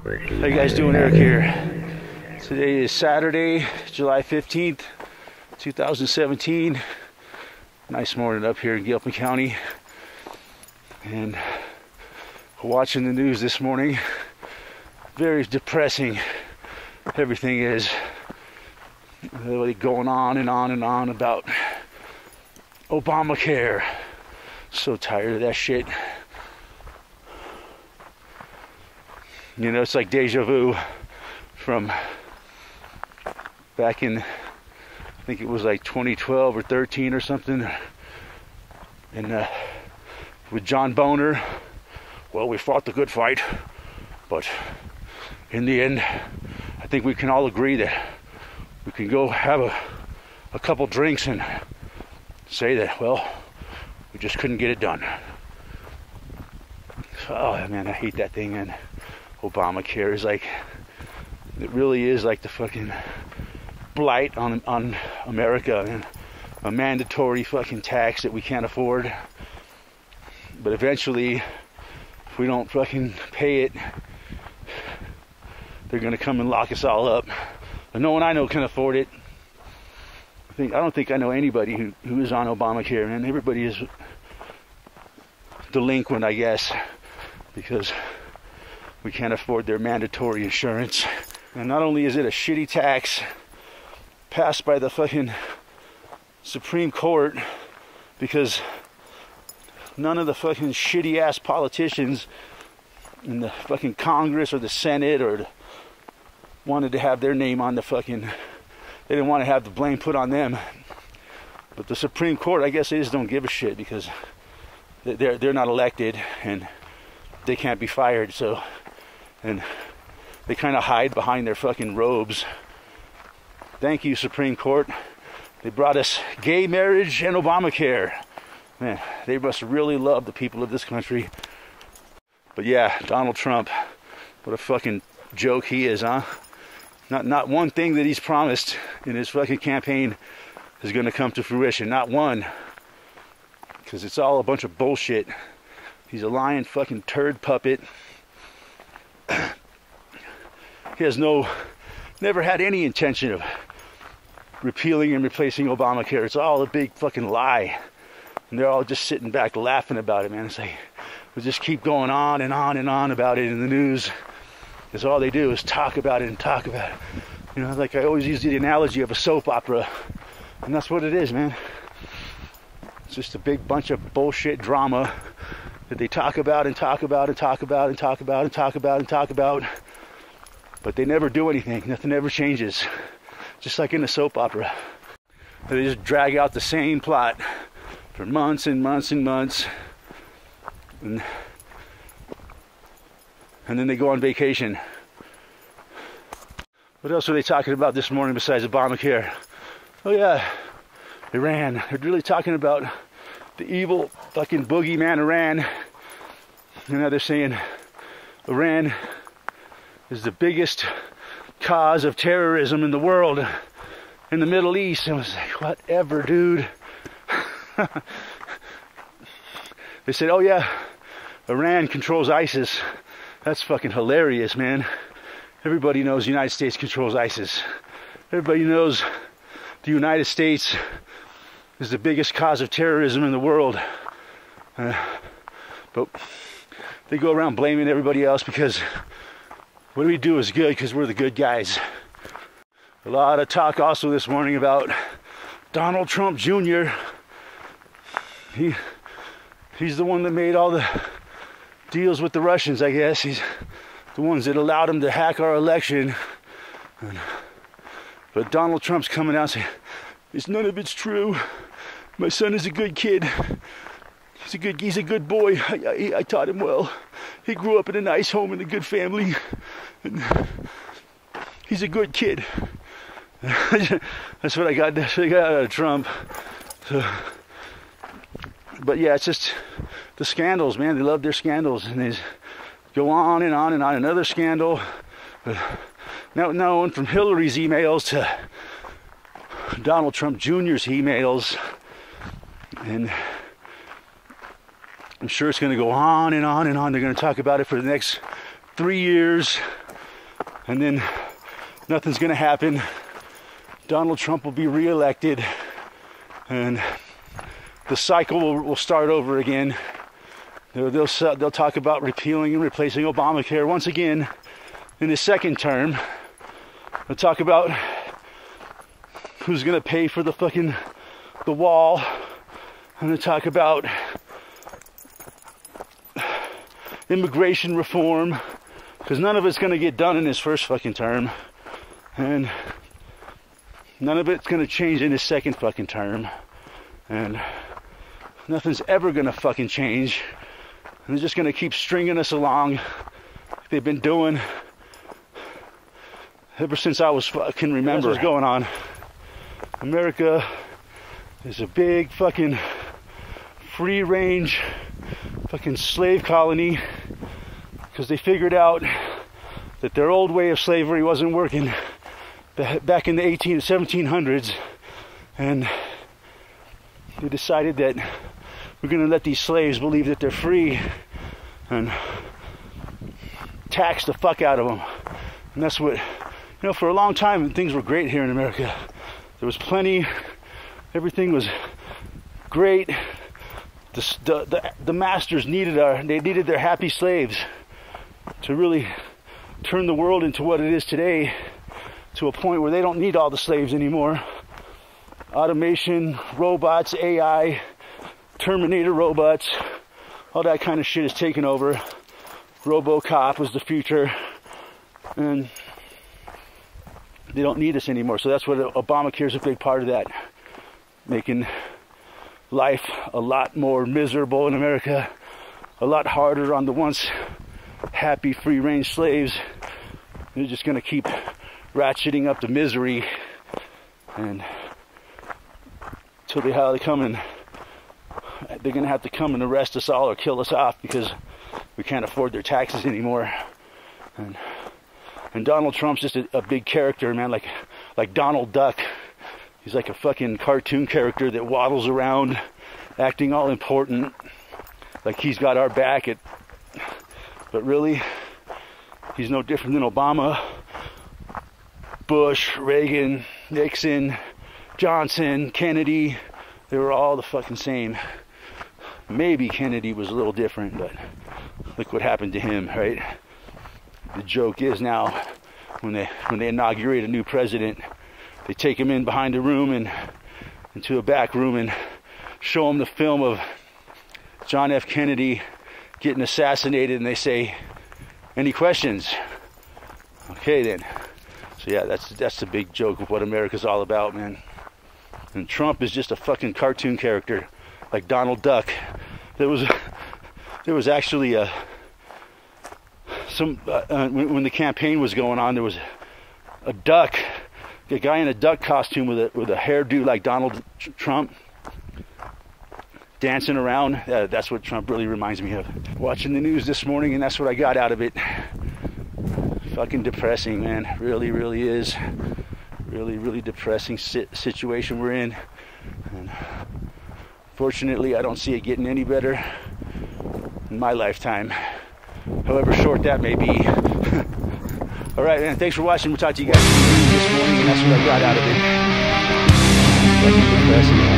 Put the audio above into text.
How you guys doing? Eric here. Today is Saturday, July 15th, 2017. Nice morning up here in Gilpin County. And watching the news this morning, very depressing. Everything is really going on and on and on about Obamacare. So tired of that shit. You know, it's like deja vu from back in, I think it was like 2012 or 13 or something. And with John Boner, well, we fought the good fight, but in the end, I think we can all agree that we can go have a couple drinks and say that, well, we just couldn't get it done. Oh man, I hate that thing, man. Obamacare is like, it really is like the fucking blight on America, and a mandatory fucking tax that we can't afford. But eventually, if we don't fucking pay it, they're gonna come and lock us all up. And no one I know can afford it. I don't think I know anybody who is on Obamacare, and everybody is delinquent, I guess, because we can't afford their mandatory insurance. And not only is it a shitty tax passed by the fucking Supreme Court, because none of the fucking shitty ass politicians in the fucking Congress or the Senate or wanted to have their name on the fucking, they didn't want to have the blame put on them. But the Supreme Court, I guess they just don't give a shit because they're not elected and they can't be fired, so, and they kind of hide behind their fucking robes. Thank you, Supreme Court. They brought us gay marriage and Obamacare. Man, they must really love the people of this country. But yeah, Donald Trump, what a fucking joke he is, huh? Not one thing that he's promised in his fucking campaign is going to come to fruition. Not one. Because it's all a bunch of bullshit. He's a lying fucking turd puppet. He has never had any intention of repealing and replacing Obamacare. It's all a big fucking lie. And they're all just sitting back laughing about it, man. It's like, we just keep going on and on and on about it in the news. Because all they do is talk about it and talk about it. You know, like I always use the analogy of a soap opera. And that's what it is, man. It's just a big bunch of bullshit drama that they talk about and talk about and talk about and talk about and talk about and talk about. But they never do anything. Nothing ever changes. Just like in a soap opera. They just drag out the same plot for months and months and months. And then they go on vacation. What else are they talking about this morning besides Obamacare? Oh yeah, Iran. They're really talking about the evil fucking boogeyman Iran. You know, they're saying Iran is the biggest cause of terrorism in the world, in the Middle East. I was like, whatever, dude. They said, oh yeah, Iran controls ISIS. That's fucking hilarious, man. Everybody knows the United States controls ISIS. Everybody knows the United States is the biggest cause of terrorism in the world. But they go around blaming everybody else because what we do is good because we're the good guys. A lot of talk also this morning about Donald Trump Jr. He's the one that made all the deals with the Russians, I guess. He's the ones that allowed him to hack our election. But Donald Trump's coming out saying, none of it's true. My son is a good kid. He's a good boy. I taught him well. He grew up in a nice home in a good family. And he's a good kid. That's what I got out of Trump. So, but yeah, it's just the scandals, man. They love their scandals, and they just go on and on and on. Another scandal. Now, from Hillary's emails to Donald Trump Jr.'s emails, and I'm sure it's going to go on and on and on. They're going to talk about it for the next 3 years. and then nothing's going to happen. Donald Trump will be reelected, and the cycle will start over again. They'll talk about repealing and replacing Obamacare once again in his second term. They'll talk about who's going to pay for the wall. And they'll talk about immigration reform, because none of it's going to get done in his first fucking term. And none of it's going to change in his second fucking term. And nothing's ever going to fucking change. And they're just going to keep stringing us along like they've been doing ever since I was fucking remember what's going on. America is a big fucking free range fucking slave colony, because they figured out that their old way of slavery wasn't working back in the 1700s, and they decided that we're going to let these slaves believe that they're free and tax the fuck out of them. And that's what, for a long time things were great here in America. There was plenty, everything was great. The masters needed their happy slaves to really turn the world into what it is today, to a point where they don't need all the slaves anymore. Automation, robots, AI, Terminator robots, all that kind of shit is taken over. RoboCop was the future, and they don't need us anymore. So that's what Obamacare is a big part of that, making life a lot more miserable in America, a lot harder on the once happy free-range slaves. They're just going to keep ratcheting up the misery, and until they come and they're going to have to come and arrest us all or kill us off, because we can't afford their taxes anymore. And Donald Trump's just a big character, man, like Donald Duck. He's like a fucking cartoon character that waddles around acting all important, like he's got our back. But really, he's no different than Obama, Bush, Reagan, Nixon, Johnson, Kennedy. They were all the fucking same. Maybe Kennedy was a little different, but look what happened to him, right? The joke is now, when they inaugurate a new president, they take him in behind a room and into a back room and show him the film of John F. Kennedy getting assassinated, and they say, "Any questions?" Okay then. So yeah, that's the big joke of what America's all about, man. And Trump is just a fucking cartoon character, like Donald Duck. There was actually when the campaign was going on, there was a duck, a guy in a duck costume with a hairdo like Donald Trump, dancing around. That's what Trump really reminds me of. Watching the news this morning, and that's what I got out of it. Fucking depressing, man. Really, really is. Really, really depressing situation we're in. And fortunately, I don't see it getting any better in my lifetime, however short that may be. All right, man. Thanks for watching. We'll talk to you guys this morning, and that's what I got out of it. Fucking depressing.